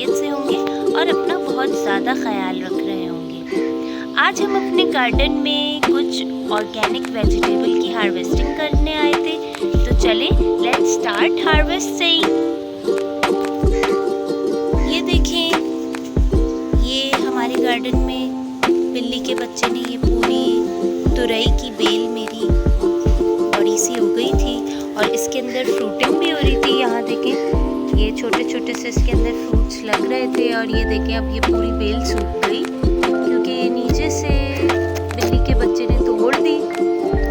खैरियत से होंगे और अपना बहुत ज़्यादा ख्याल रख रहे होंगे। आज हम अपने गार्डन में कुछ ऑर्गेनिक वेजिटेबल की हार्वेस्टिंग करने आए थे, तो चले लेट्स स्टार्ट हार्वेस्टिंग। ये देखें, ये हमारे गार्डन में बिल्ली के बच्चे ने ये पूरी तुरई की बेल मेरी बड़ी सी हो गई थी और इसके अंदर फ्रूटिंग भी हो रही थी। यहाँ देखें, ये छोटे छोटे से इसके अंदर फ्रूट्स लग रहे थे और ये देखें अब ये पूरी बेल सूख गई क्योंकि ये नीचे से बिल्ली के बच्चे ने तोड़ दी। तो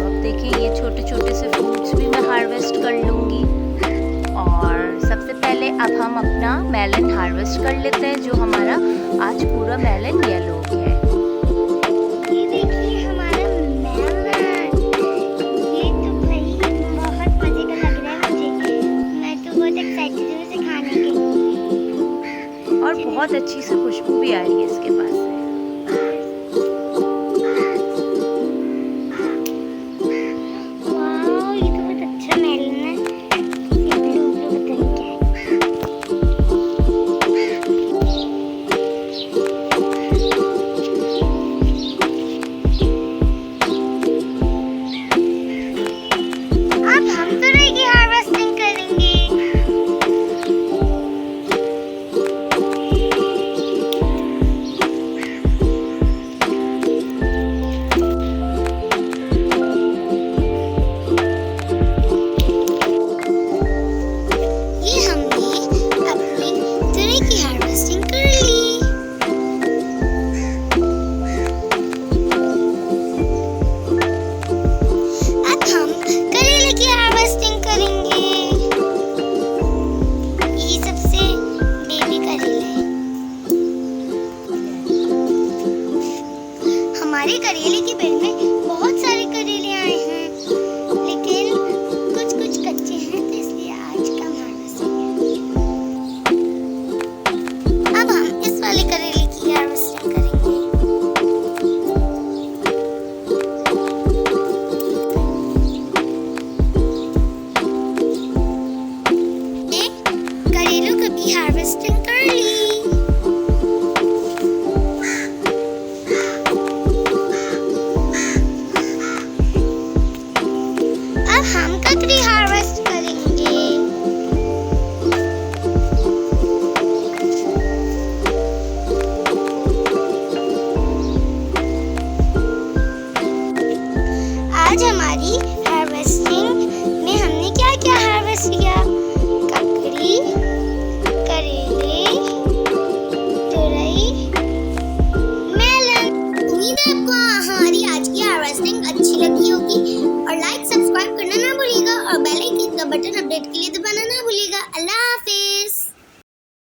अब देखें, ये छोटे छोटे से फ्रूट्स भी मैं हार्वेस्ट कर लूँगी। और सबसे पहले अब हम अपना मेलन हार्वेस्ट कर लेते हैं, जो हमारा आज पूरा मेलन येलो हो गया है। और बहुत अच्छी सी खुशबू भी आ रही है इसके पास से। वाह, ये तो बहुत अच्छा मेलन है। ये ब्लू ब्लू पता नहीं क्या है। अब हम तुरई की हार्वेस्टिंग करेंगे। हमारे करेले की बेल में बहुत सारे करेले आए हैं, लेकिन कुछ कुछ कच्चे हैं, तो इसलिए आज कम हार्वेस्टिंग है। अब हम इस वाले करेले की हार्वेस्टिंग करेंगे। करेलों की भी हार्वेस्टिंग कर ली। हम ककड़ी हार्वेस्ट करेंगे। आज हमारी हार्वेस्टिंग में हमने क्या क्या हार्वेस्ट किया? ककड़ी, करेले, तुरई, मेलन। उम्मीद है आपको हमारी आज की हार्वेस्टिंग अच्छी लगी होगी और लाइक सब्सक्राइब करना ना भूलिएगा और बेल आइकन का बटन अपडेट के लिए दबाना ना भूलिएगा। अल्लाह।